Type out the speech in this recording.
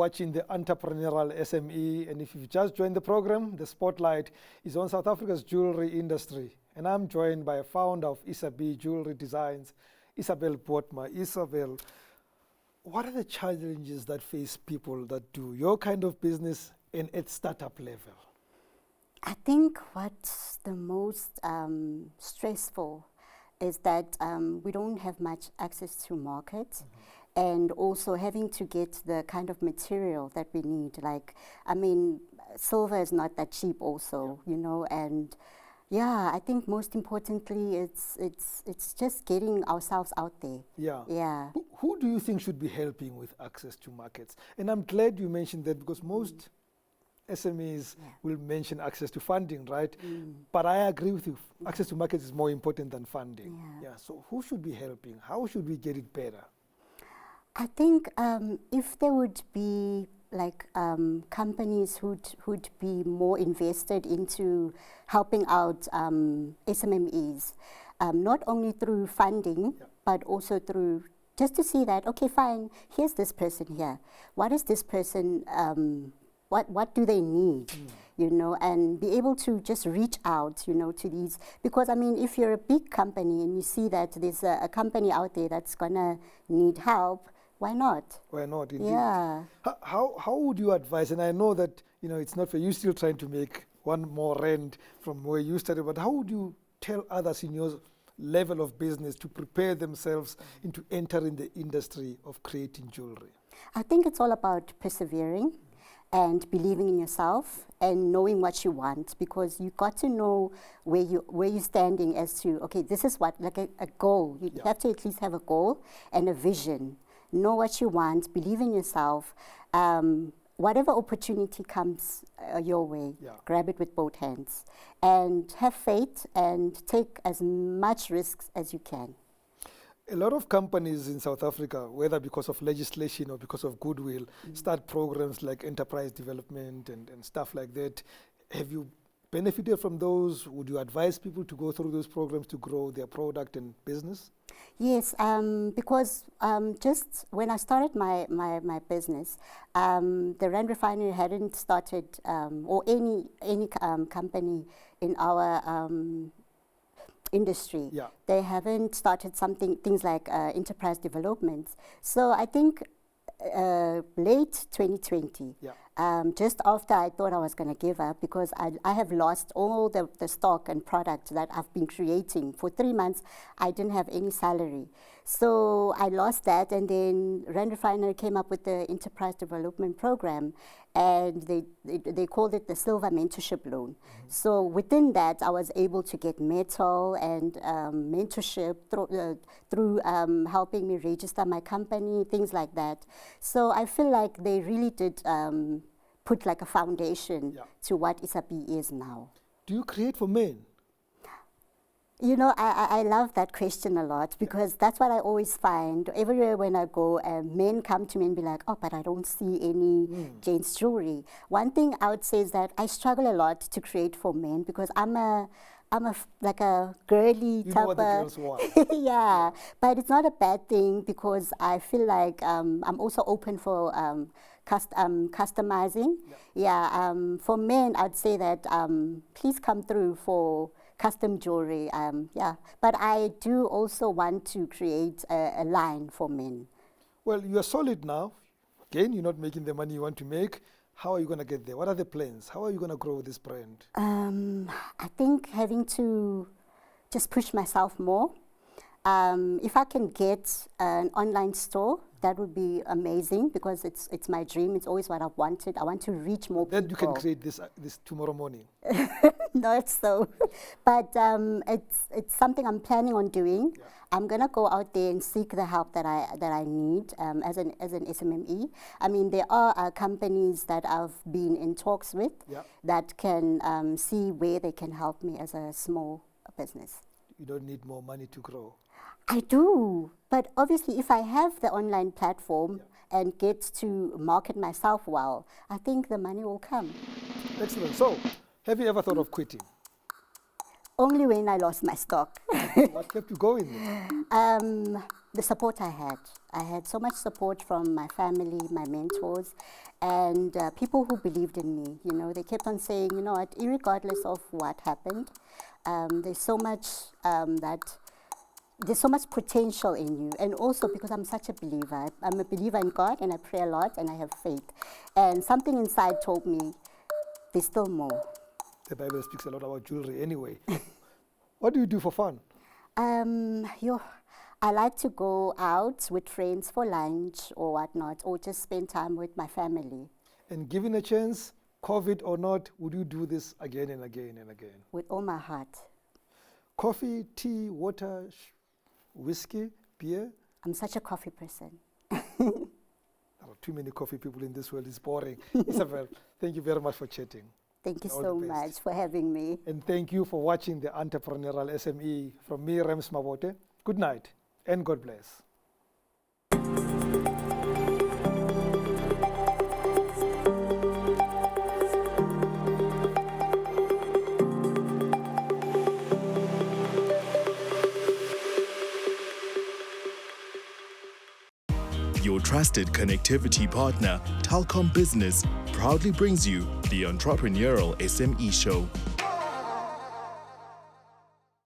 watching the Entrepreneurial SME, and if you've just joined the program, the spotlight is on South Africa's jewelry industry. And I'm joined by a founder of B Jewellery Designs, Isabel Botha. Isabel, what are the challenges that face people that do your kind of business and at startup level? I think what's the most stressful is that we don't have much access to markets. And also having to get the kind of material that we need. Like, I mean, silver is not that cheap also, you know, and yeah, I think most importantly, it's just getting ourselves out there. Yeah. Yeah. Who do you think should be helping with access to markets? And I'm glad you mentioned that, because most SMEs will mention access to funding, right? But I agree with you. Access to markets is more important than funding. Yeah. So who should be helping? How should we get it better? I think if there would be like companies who'd be more invested into helping out SMEs, not only through funding, but also through just to see that, okay, fine, here's this person here. What is this person, what do they need? You know, and be able to just reach out, you know, to these, because I mean, if you're a big company and you see that there's a company out there that's gonna need help, why not? Why not, indeed. Yeah. How would you advise, and I know that, you know, it's not for you, still trying to make one more rand from where you started, but how would you tell others in your level of business to prepare themselves into entering the industry of creating jewelry? I think it's all about persevering and believing in yourself and knowing what you want, because you got to know where you're standing as to, okay, this is what, like a goal. You have to at least have a goal and a vision. Know what you want, believe in yourself. Whatever opportunity comes your way, grab it with both hands. And have faith and take as much risks as you can. A lot of companies in South Africa, whether because of legislation or because of goodwill, start programs like enterprise development and stuff like that. Have you benefited from those? Would you advise people to go through those programs to grow their product and business? Yes, because just when I started my business, the Rand Refinery hadn't started, or any company in our industry, they haven't started things like enterprise development. So I think late 2020, just after I thought I was going to give up, because I have lost all the stock and product that I've been creating. For 3 months, I didn't have any salary. So I lost that, and then Rand Refinery came up with the enterprise development program, and they called it the Silver Mentorship Loan. So within that, I was able to get metal and mentorship through helping me register my company, things like that. So I feel like they really did put like a foundation to what Isabi is now. Do you create for men? You know, I love that question a lot, because that's what I always find. Everywhere when I go, men come to me and be like, oh, but I don't see any gents jewelry. One thing I would say is that I struggle a lot to create for men, because I'm like a girly type of... You know what the girls want. Yeah, but it's not a bad thing, because I feel like I'm also open for customizing. For men, I'd say that please come through for custom jewelry, but I do also want to create a line for men. Well, you are solid now. Again, you're not making the money you want to make. How are you going to get there? What are the plans? How are you going to grow this brand? I think having to just push myself more. If I can get an online store, that would be amazing, because it's my dream. It's always what I've wanted. I want to reach more people. Then you can create this tomorrow morning. Not so, but it's something I'm planning on doing. I'm gonna go out there and seek the help that I need as an SME. I mean, there are companies that I've been in talks with that can see where they can help me as a small business. You don't need more money to grow. I do, but obviously if I have the online platform and get to market myself well, I think the money will come. Excellent. So, have you ever thought of quitting? Only when I lost my stock. What kept you going then? The support I had. I had so much support from my family, my mentors, and people who believed in me. You know, they kept on saying, you know what, irregardless of what happened, there's so much there's so much potential in you. And also because I'm such a believer. I'm a believer in God, and I pray a lot, and I have faith. And something inside told me, there's still more. The Bible speaks a lot about jewelry anyway. What do you do for fun? I like to go out with friends for lunch or whatnot, or just spend time with my family. And given a chance, COVID or not, would you do this again and again and again? With all my heart. Coffee, tea, water, whiskey, beer? I'm such a coffee person. There are too many coffee people in this world. It's boring. Isabel, thank you very much for chatting. Thank you so much for having me. And thank you for watching the Entrepreneurial SME from me, Rams Mabote. Good night and God bless. Your trusted connectivity partner, Telkom Business, proudly brings you the Entrepreneurial SME Show.